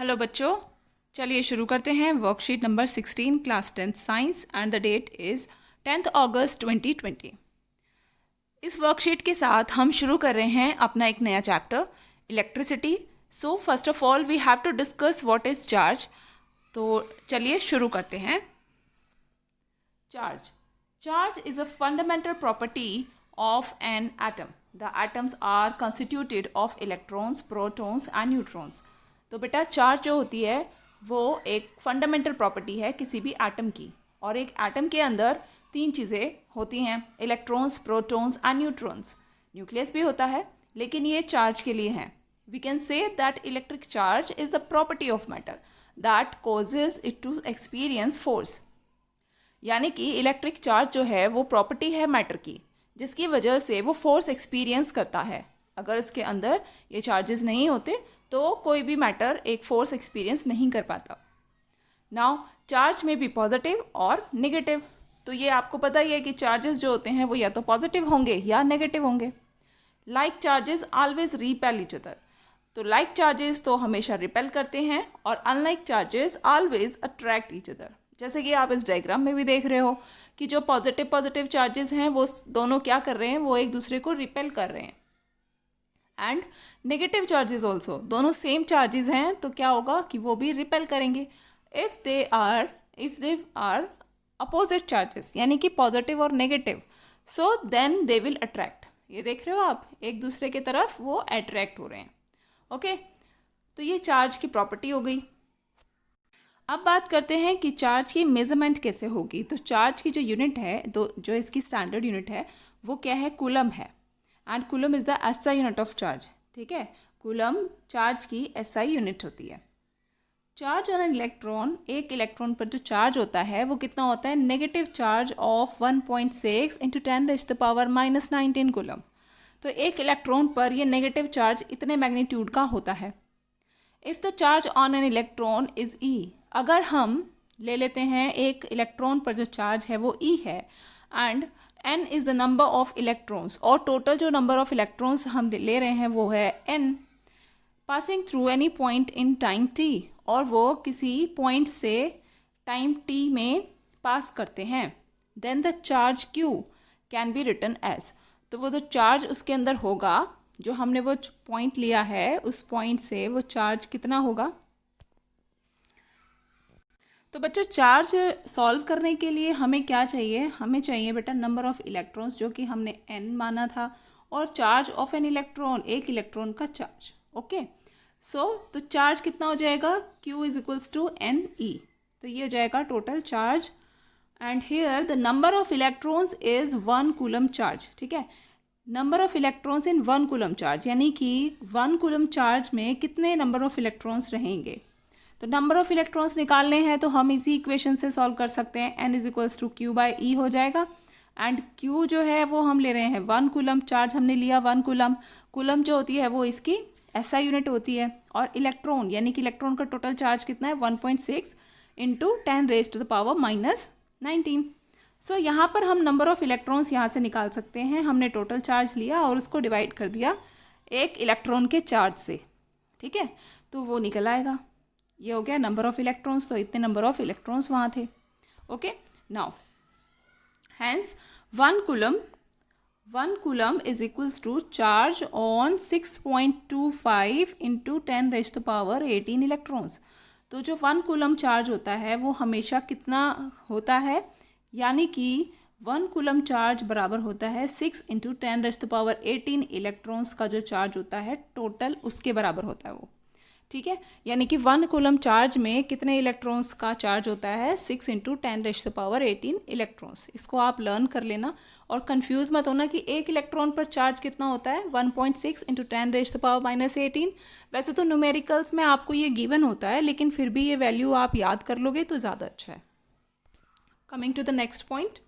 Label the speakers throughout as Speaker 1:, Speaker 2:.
Speaker 1: Hello बच्चों, चलिए शुरू करते हैं worksheet number 16 class 10 science and the that is 10th अगस्त 2020। इस वर्कशीट के साथ हम शुरू कर रहे हैं अपना एक नया chapter electricity. So first of all we have to discuss what is charge. तो चलिए शुरू करते हैं। Charge charge is a fundamental property of an atom. The atoms are constituted of electrons, protons and neutrons. तो बेटा charge जो होती है वो एक फंडामेंटल प्रॉपर्टी है किसी भी एटम की, और एक एटम के अंदर तीन चीज़ें होती हैं, electrons, protons and neutrons. Nucleus भी होता है, लेकिन ये चार्ज के लिए हैं। We can say that electric charge is the property of matter that causes it to experience force. यानी कि इलेक्ट्रिक चार्ज जो है वो प्रॉपर्टी है मैटर की, जिसकी वजह से वो फोर्स एक्सपीरियंस करता है। अगर इसके अंदर ये चार्जेस नहीं होते तो कोई भी मैटर एक फोर्स एक्सपीरियंस नहीं कर पाता। नाउ चार्ज में भी पॉजिटिव और नेगेटिव। तो ये आपको पता ही है कि चार्जेस जो होते हैं वो या तो पॉजिटिव होंगे या नेगेटिव होंगे। Like charges always repel each other. तो लाइक चार्जेस तो हमेशा रिपेल करते हैं और unlike charges always attract each other. जैसे कि आप इस डायग्राम में भी देख रहे हो कि जो पॉजिटिव चार्जेस हैं वो दोनों क्या कर रहे हैं, वो एक दूसरे को रिपेल कर रहे हैं। एंड नेगेटिव चार्जेस ऑल्सो, दोनों सेम चार्जेस हैं तो क्या होगा कि वो भी रिपेल करेंगे if they are opposite charges, यानी कि पॉजिटिव और negative. So then they will attract. ये देख रहे हो आप, एक दूसरे की तरफ वो अट्रैक्ट हो रहे हैं। ओके, तो ये चार्ज की प्रॉपर्टी हो गई। अब बात करते हैं कि चार्ज की मेजरमेंट कैसे होगी। तो चार्ज की जो यूनिट है, तो जो इसकी स्टैंडर्ड यूनिट है वो क्या है, कूलम है। And coulomb is the SI unit of charge. ठीक है, कूलम चार्ज की एसआई यूनिट होती है। चार्ज ऑन एन इलेक्ट्रॉन, एक इलेक्ट्रॉन पर जो चार्ज होता है वो कितना होता है, नेगेटिव चार्ज ऑफ 1.6 × 10⁻⁻19 कूलम। तो एक इलेक्ट्रॉन पर ये नेगेटिव चार्ज इतने मैग्नीट्यूड का होता है। If the charge on an electron is e, अगर हम ले लेते हैं एक इलेक्ट्रॉन पर जो चार्ज है वो ई है, and n is the number of electrons, और टोटल जो नंबर ऑफ इलेक्ट्रॉन्स हम ले रहे हैं वो है n, passing through any point in time t, और वो किसी पॉइंट से टाइम टी में पास करते हैं, then the charge q can be written as. तो वो जो चार्ज उसके अंदर होगा, जो हमने वो पॉइंट लिया है, उस पॉइंट से वो चार्ज कितना होगा। तो बच्चों चार्ज सॉल्व करने के लिए हमें क्या चाहिए, हमें चाहिए बेटा नंबर ऑफ इलेक्ट्रॉन्स, जो कि हमने n माना था, और चार्ज ऑफ एन इलेक्ट्रॉन, एक इलेक्ट्रॉन का चार्ज। ओके, सो तो चार्ज कितना हो जाएगा, q is equals to n e. तो ये हो जाएगा total charge, and here the number of electrons is 1 coulomb charge. ठीक है, number of electrons in 1 coulomb charge, यानी कि 1 कूलम चार्ज में कितने नंबर ऑफ इलेक्ट्रॉन्स रहेंगे। तो नंबर ऑफ इलेक्ट्रॉन्स निकालने हैं तो हम इसी इक्वेशन से सॉल्व कर सकते हैं। n is equals to q by e हो जाएगा, एंड q जो है वो हम ले रहे हैं 1 कूलम, चार्ज हमने लिया 1 कूलम। कूलम जो होती है वो इसकी एसआई यूनिट होती है, और इलेक्ट्रॉन यानी कि इलेक्ट्रॉन का टोटल चार्ज कितना है, 1.6 × 10⁻⁻19। सो यहाँ पर हम नंबर ऑफ इलेक्ट्रॉन्स यहाँ से निकाल सकते हैं। हमने टोटल चार्ज लिया और उसको डिवाइड कर दिया एक इलेक्ट्रॉन के चार्ज से। ठीक है, तो वो निकल आएगा। ये हो गया नंबर ऑफ इलेक्ट्रॉन्स, तो इतने नंबर ऑफ इलेक्ट्रॉन्स वहाँ थे। Okay, now hence 1 coulomb is equals to charge on 6.25 × 10⁻18 electrons. तो जो 1 कूलम चार्ज होता है वो हमेशा कितना होता है, यानी कि 1 कूलम चार्ज बराबर होता है 6 × 10⁻18 इलेक्ट्रॉन्स का जो चार्ज होता है टोटल, उसके बराबर होता है वो। ठीक है, यानी कि 1 कूलम चार्ज में कितने इलेक्ट्रॉन्स का चार्ज होता है, 6 × 10⁻18 इलेक्ट्रॉन्स। इसको आप लर्न कर लेना और कंफ्यूज मत होना कि एक इलेक्ट्रॉन पर चार्ज कितना होता है, 1.6 × 10⁻18। वैसे तो न्यूमेरिकल्स में आपको ये गिवन होता है, लेकिन फिर भी ये वैल्यू आप याद कर लोगे तो ज़्यादा अच्छा है। Coming to the next point.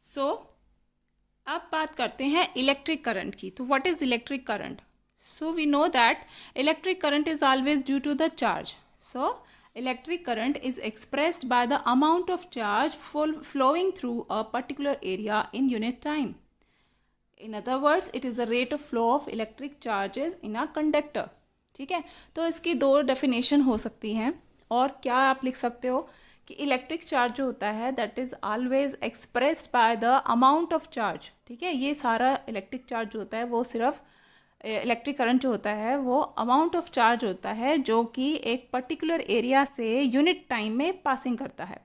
Speaker 1: So अब बात करते हैं इलेक्ट्रिक करंट की। तो what is electric current. So we know that electric current is always due to the charge. So electric current is expressed by the amount of charge flowing through a particular area in unit time. In other words it is the rate of flow of electric charges in a conductor. ठीक है, तो इसकी दो definition हो सकती हैं। और क्या आप लिख सकते हो कि इलेक्ट्रिक चार्ज जो होता है that is always expressed by the amount of charge. ठीक है, ये सारा इलेक्ट्रिक चार्ज जो होता है वो सिर्फ इलेक्ट्रिक करंट जो होता है वो अमाउंट ऑफ चार्ज होता है जो कि एक पर्टिकुलर एरिया से यूनिट टाइम में पासिंग करता है।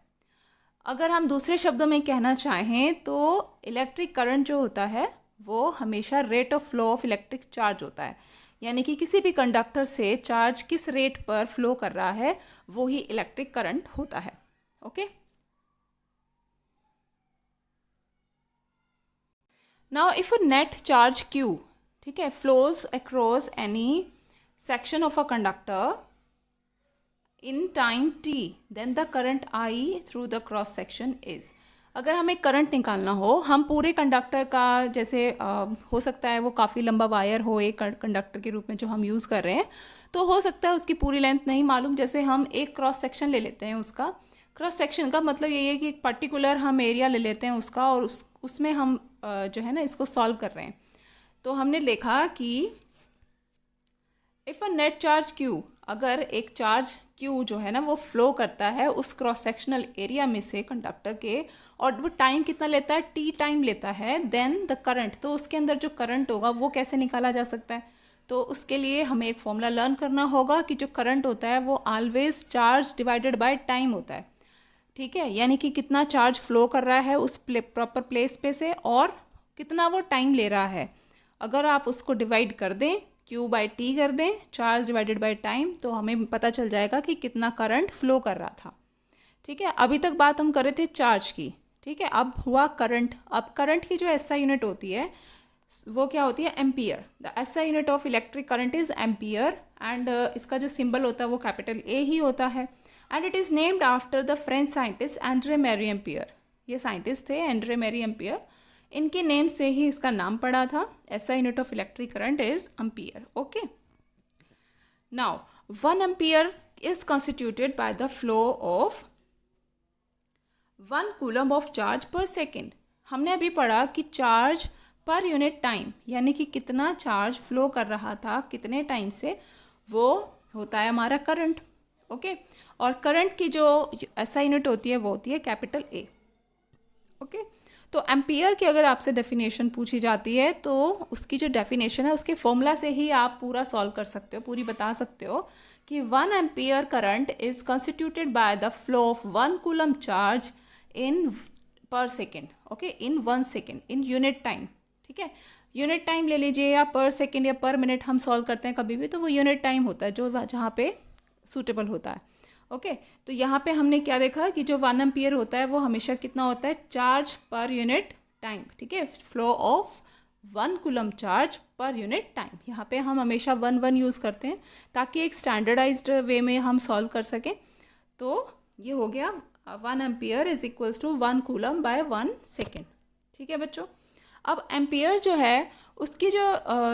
Speaker 1: अगर हम दूसरे शब्दों में कहना चाहें तो इलेक्ट्रिक करंट जो होता है वो हमेशा rate of flow of electric charge होता है, यानी कि किसी भी कंडक्टर से चार्ज किस रेट पर फ्लो कर रहा है वो ही इलेक्ट्रिक करंट होता है। Okay, now if a net charge Q, ठीक है, flows across any section of a conductor in time t, then the current I through the cross section is. अगर हमें करंट निकालना हो, हम पूरे कंडक्टर का जैसे हो सकता है वो काफ़ी लंबा वायर हो एक कंडक्टर के रूप में जो हम यूज़ कर रहे हैं, तो हो सकता है उसकी पूरी लेंथ नहीं मालूम, जैसे हम एक क्रॉस सेक्शन ले लेते हैं। उसका क्रॉस सेक्शन का मतलब यही है कि एक पर्टिकुलर हम एरिया ले लेते हैं उसका, और उसमें हम जो है ना इसको सॉल्व कर रहे हैं। तो हमने देखा कि if a net charge Q, अगर एक चार्ज Q जो है ना वो फ्लो करता है उस क्रॉस सेक्शनल एरिया में से कंडक्टर के, और वो टाइम कितना लेता है, T टाइम लेता है, देन द करंट, तो उसके अंदर जो करंट होगा वो कैसे निकाला जा सकता है। तो उसके लिए हमें एक फॉर्मूला लर्न करना होगा कि जो करंट होता है वो always charge divided by time होता है। ठीक है, यानी कि कितना चार्ज फ्लो कर रहा है उस प्रॉपर प्लेस पे से और कितना वो टाइम ले रहा है। अगर आप उसको डिवाइड कर दें, Q/T कर दें, चार्ज डिवाइडेड बाय टाइम, तो हमें पता चल जाएगा कि कितना करंट फ्लो कर रहा था। ठीक है, अभी तक बात हम कर रहे थे चार्ज की। ठीक है, अब हुआ करंट। अब करंट की जो SI यूनिट होती है वो क्या होती है, ampere. The SI unit of electric current is ampere, and इसका जो सिंबल होता है वो कैपिटल A ही होता है, and it is named after the French scientist Andre Marie Ampere. ये साइंटिस्ट थे एंड्रे मैरी एम्पियर, इनके नेम से ही इसका नाम पड़ा था। SI unit of electric current is ampere. Okay, now 1 ampere is constituted by the flow of 1 coulomb of charge per second. हमने अभी पढ़ा कि चार्ज पर यूनिट टाइम, यानी कि कितना चार्ज फ्लो कर रहा था कितने टाइम से, वो होता है हमारा करंट। ओके, और करंट की जो SI यूनिट होती है वो होती है कैपिटल A। ओके, तो एम्पियर की अगर आपसे डेफिनेशन पूछी जाती है तो उसकी जो डेफिनेशन है उसके फॉर्मूला से ही आप पूरा सॉल्व कर सकते हो, पूरी बता सकते हो कि 1 ampere current is constituted by the flow of 1 coulomb charge in per second. Okay, in 1 second in unit time. ठीक है, यूनिट टाइम ले लीजिए या पर सेकेंड या पर मिनट हम सॉल्व करते हैं कभी भी, तो वो यूनिट टाइम होता है जो जहाँ पे सूटेबल होता है। ओके, तो यहाँ पे हमने क्या देखा कि जो 1 एम्पियर होता है वो हमेशा कितना होता है, चार्ज पर यूनिट टाइम। ठीक है, flow of 1 coulomb charge per unit time. यहाँ पे हम हमेशा 1 यूज़ करते हैं ताकि एक स्टैंडर्डाइज्ड वे में हम सॉल्व कर सकें। तो ये हो गया 1 ampere is equals to 1 coulomb by 1 second. ठीक है बच्चों, अब एम्पियर जो है उसकी जो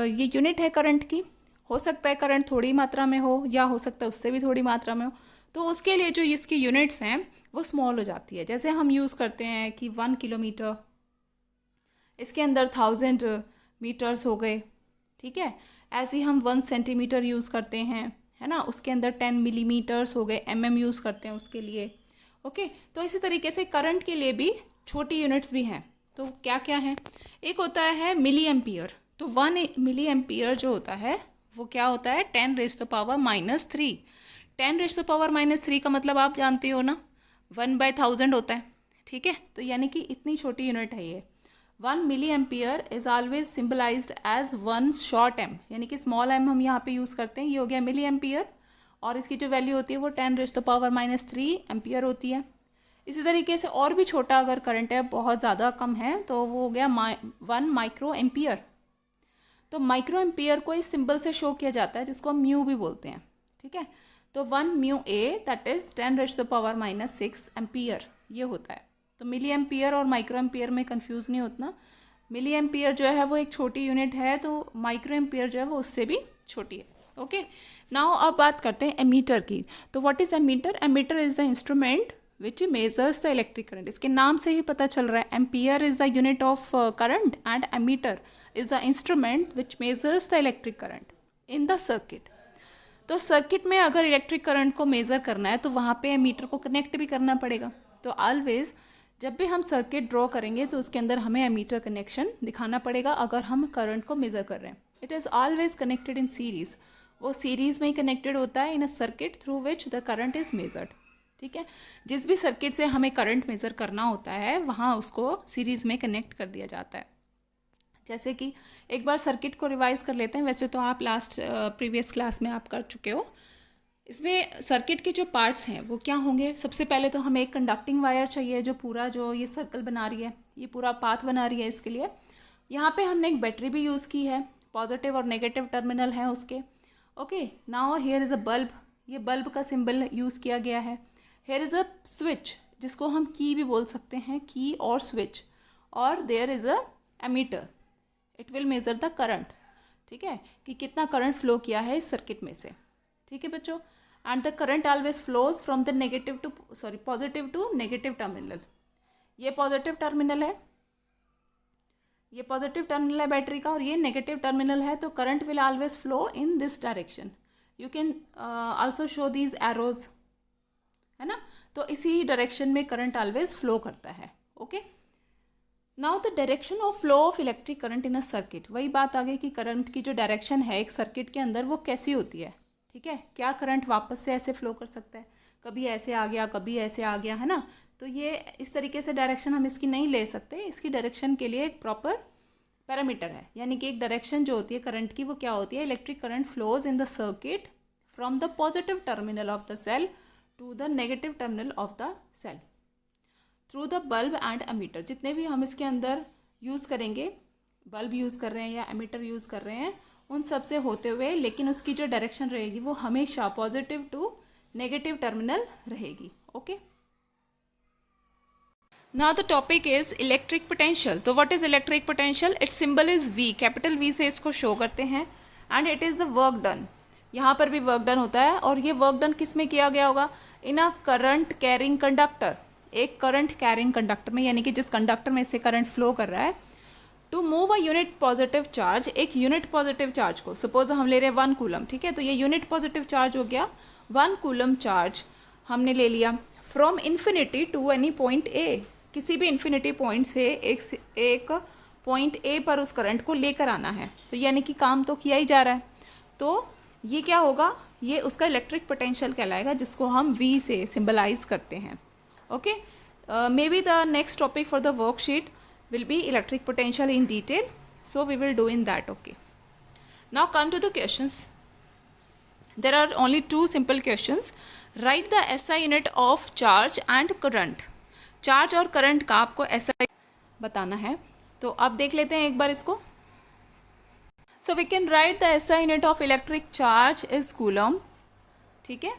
Speaker 1: ये यूनिट है करंट की, हो सकता है करंट थोड़ी मात्रा में हो या हो सकता है उससे भी थोड़ी मात्रा में हो, तो उसके लिए जो इसकी यूनिट्स हैं वो स्मॉल हो जाती है। जैसे हम यूज़ करते हैं कि 1 किलोमीटर, इसके अंदर 1000 मीटर्स हो गए। ठीक है, ऐसे ही हम 1 सेंटीमीटर यूज़ करते हैं, है ना, उसके अंदर 10 मिलीमीटर्स हो गए, mm यूज़ करते हैं उसके लिए। ओके, तो इसी तरीके से करंट के लिए भी छोटी यूनिट्स भी हैं। तो क्या क्या है, एक होता है मिली एम्पियर। तो 1 मिली एम्पियर जो होता है वो क्या होता है, 10⁻³ 10⁻³ का मतलब आप जानते हो ना, 1/1000 होता है। ठीक है, तो यानी कि इतनी छोटी यूनिट है ये। 1 milli ampere is always symbolized as 1 short m, यानी कि स्मॉल m हम यहाँ पे यूज़ करते हैं। ये हो गया मिली एम्पियर, और इसकी जो वैल्यू होती है वो 10⁻³ एम्पियर होती है। इसी तरीके से और भी छोटा अगर करंट है, बहुत ज़्यादा कम है, तो वो हो गया 1 माइक्रो एम्पियर। तो माइक्रो एम्पियर को इस सिंबल से शो किया जाता है जिसको हम म्यू भी बोलते हैं। ठीक है, तो 1 mu A that is 10⁻⁻6 ampere, ये होता है। तो मिली एम्पियर और माइक्रो एम्पियर में कंफ्यूज नहीं होतना। मिली एम्पियर जो है वो एक छोटी यूनिट है, तो माइक्रो एम्पियर जो है वो उससे भी छोटी है। ओके, नाउ अब बात करते हैं एमीटर की। तो what is ammeter? Ammeter is the instrument which measures the electric current. इसके नाम से ही पता चल रहा है, ampere is the unit of current and ammeter is the instrument which measures the electric current in the circuit. तो circuit में अगर इलेक्ट्रिक करंट को मेज़र करना है तो वहाँ पे एमीटर को कनेक्ट भी करना पड़ेगा। तो ऑलवेज जब भी हम सर्किट ड्रॉ करेंगे तो उसके अंदर हमें एमीटर कनेक्शन दिखाना पड़ेगा अगर हम करंट को मेज़र कर रहे हैं। It is always connected in series, वो सीरीज़ में ही कनेक्टेड होता है in a circuit through which the current is measured. ठीक है, जिस भी सर्किट से हमें करंट मेज़र करना होता है वहाँ उसको सीरीज़ में कनेक्ट कर दिया जाता है। जैसे कि एक बार सर्किट को रिवाइज कर लेते हैं, वैसे तो आप लास्ट प्रीवियस क्लास में आप कर चुके हो। इसमें सर्किट के जो पार्ट्स हैं वो क्या होंगे, सबसे पहले तो हमें एक कंडक्टिंग वायर चाहिए जो पूरा जो ये सर्कल बना रही है, ये पूरा पाथ बना रही है। इसके लिए यहाँ पे हमने एक बैटरी भी यूज़ की है, पॉजिटिव और नेगेटिव टर्मिनल है उसके। Okay, now here is a bulb, ये बल्ब का सिंबल यूज़ किया गया है। हियर इज़ अ स्विच जिसको हम की भी बोल सकते हैं, की और स्विच, और there is a ammeter, it will measure the current. ठीक है, कि कितना करंट फ्लो किया है इस सर्किट में से। ठीक है बच्चों, and the current always flows from the negative to positive to negative terminal. ये पॉजिटिव टर्मिनल है, ये पॉजिटिव टर्मिनल है बैटरी का, और ये नेगेटिव टर्मिनल है। तो current will always flow in this direction. You can also show these arrows, है ना। तो इसी डायरेक्शन में करंट ऑलवेज फ्लो करता है। Okay, now the direction of flow of electric current in a circuit, वही बात आ गई कि करंट की जो डायरेक्शन है एक सर्किट के अंदर वो कैसी होती है। ठीक है, क्या करंट वापस से ऐसे फ्लो कर सकता है, कभी ऐसे आ गया कभी ऐसे आ गया, है ना। तो ये इस तरीके से डायरेक्शन हम इसकी नहीं ले सकते, इसकी डायरेक्शन के लिए एक प्रॉपर पैरामीटर है, यानी कि एक डायरेक्शन जो होती है करंट की वो क्या होती है, electric current flows in the circuit from the positive terminal of the cell to the negative terminal of the cell through the bulb and ammeter. जितने भी हम इसके अंदर यूज़ करेंगे, बल्ब यूज़ कर रहे हैं या एमीटर यूज़ कर रहे हैं, उन सब से होते हुए, लेकिन उसकी जो डायरेक्शन रहेगी वो हमेशा पॉजिटिव टू नेगेटिव टर्मिनल रहेगी। Okay, now the topic is electric potential. तो what is electric potential, its symbol is V, capital V से इसको शो करते हैं, and it is the work done. यहाँ पर भी वर्क डन होता है, और ये वर्क डन किस में किया गया होगा, इन अ करंट कैरिंग कंडक्टर, एक करंट कैरिंग कंडक्टर में, यानी कि जिस कंडक्टर में से करंट फ्लो कर रहा है। To move a unit positive charge, एक यूनिट पॉजिटिव चार्ज को, सपोज हम ले रहे हैं 1 कूलम। ठीक है, तो ये यूनिट पॉजिटिव चार्ज हो गया 1 कूलम चार्ज हमने ले लिया from infinity to any point A, किसी भी इन्फिनिटी पॉइंट से एक पॉइंट ए पर उस करंट को लेकर आना है। तो यानी कि काम तो किया ही जा रहा है, तो ये क्या होगा, ये उसका इलेक्ट्रिक पोटेंशियल कहलाएगा, जिसको हम वी से सिंबलाइज करते हैं। Okay, maybe the next topic for the worksheet will be electric potential in detail, so we will do in that. Okay, now come to the questions. There are only 2 simple questions. Write the SI unit of charge and current. Charge और current का आपको SI बताना है, तो अब देख लेते हैं एक बार इसको। So we can write the SI unit of electric charge is coulomb. ठीक है,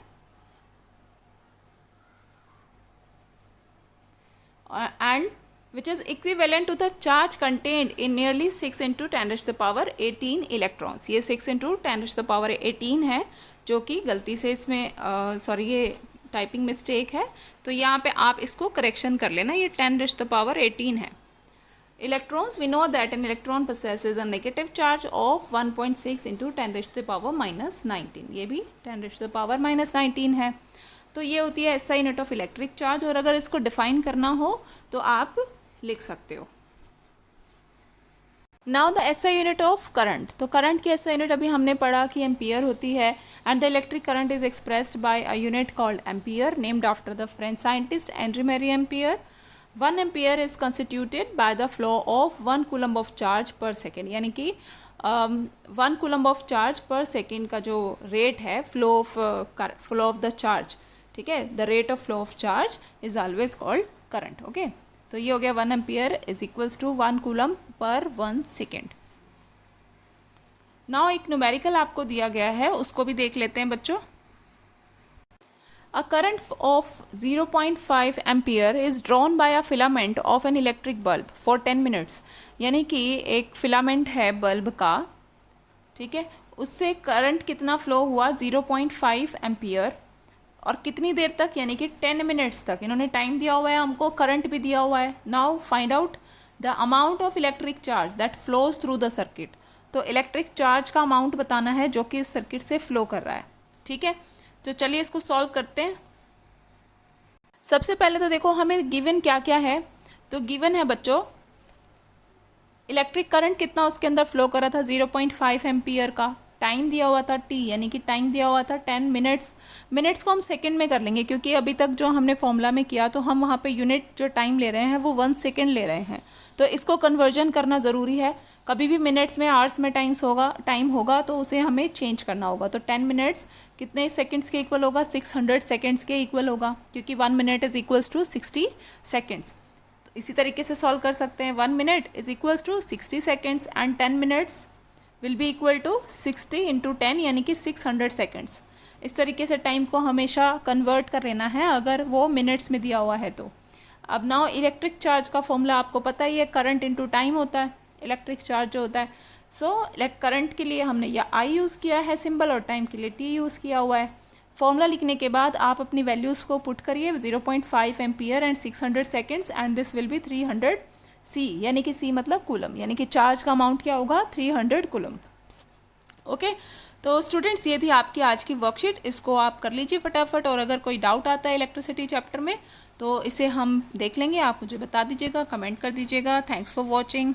Speaker 1: and which is equivalent to the charge contained in nearly 6 into 10 raised to the power 18 electrons. ये 6 into 10 raised to the power 18 है, जो कि गलती से इसमें sorry ये टाइपिंग मिस्टेक है, तो यहाँ पे आप इसको करेक्शन कर लेना, ये 10 raised to the power 18 है। Electrons, we know that an electron possesses a negative charge of 1.6 into 10 raised to the power minus 19, ये भी 10 raised to the power minus 19 है। तो ये होती है SI unit of electric charge, और अगर इसको डिफाइन करना हो तो आप लिख सकते हो। Now the SI unit of current, तो करंट की SI यूनिट अभी हमने पढ़ा कि एम्पियर होती है, and the electric current is expressed by a unit called ampere, named after the French scientist Andre Marie Ampere. 1 ampere is constituted by the flow of 1 coulomb of charge per second, यानी कि 1 coulomb of charge per second का जो rate है flow of the charge, ठीक है, the rate of flow of charge is always called current. Okay, तो ये हो गया 1 ampere is equals to 1 coulomb per 1 second. Now एक न्यूमेरिकल आपको दिया गया है, उसको भी देख लेते हैं बच्चों। A current of 0.5 ampere is drawn by a filament of an electric bulb for 10 minutes, यानी कि एक फिलामेंट है बल्ब का, ठीक है, उससे करंट कितना फ्लो हुआ 0.5 एम्पियर, और कितनी देर तक, यानी कि 10 मिनट्स तक इन्होंने टाइम दिया हुआ है हमको, करंट भी दिया हुआ है। Now find out the amount of electric charge that flows through the circuit. तो इलेक्ट्रिक चार्ज का अमाउंट बताना है जो कि इस सर्किट से फ्लो कर रहा है। ठीक है, तो चलिए इसको सॉल्व करते हैं। सबसे पहले तो देखो हमें गिवन क्या क्या है। तो गिवन है बच्चों इलेक्ट्रिक करंट कितना उसके अंदर फ्लो कर रहा था 0.5 एम्पियर का। टाइम दिया हुआ था t, यानी कि टाइम दिया हुआ था 10 मिनट्स। मिनट्स को हम सेकंड में कर लेंगे क्योंकि अभी तक जो हमने फॉर्मूला में किया तो हम वहाँ पे यूनिट जो टाइम ले रहे हैं वो 1 सेकेंड ले रहे हैं, तो इसको कन्वर्जन करना ज़रूरी है। कभी भी मिनट्स में आवर्स में टाइम होगा तो उसे हमें चेंज करना होगा। तो 10 मिनट्स कितने सेकेंड्स के इक्वल होगा, 600 सेकेंड्स के इक्वल होगा, क्योंकि 1 minute is equals to 60 seconds. इसी तरीके से सॉल्व कर सकते हैं। 1 minute is equals to 60 seconds and 10 minutes will be equal to 60 into 10 यानी कि 600 सेकेंड्स। इस तरीके से टाइम को हमेशा कन्वर्ट कर लेना है अगर वो मिनट्स में दिया हुआ है तो। अब नाउ इलेक्ट्रिक चार्ज का फॉर्मूला आपको पता ही है, करंट इंटू टाइम होता है इलेक्ट्रिक चार्ज जो होता है। सो करंट के लिए हमने या आई यूज़ किया है सिंबल और टाइम के लिए टी यूज़ किया हुआ है। फॉर्मूला लिखने के बाद आप अपनी वैल्यूज़ को पुट करिए 0.5 ampere and 600 seconds and this will be 300 सी, यानी कि सी मतलब कूलम, यानी कि चार्ज का अमाउंट क्या होगा 300 कूलम। ओके, तो स्टूडेंट्स ये थी आपकी आज की वर्कशीट, इसको आप कर लीजिए फटाफट। और अगर कोई डाउट आता है इलेक्ट्रिसिटी चैप्टर में तो इसे हम देख लेंगे, आप मुझे बता दीजिएगा, कमेंट कर दीजिएगा। Thanks for watching.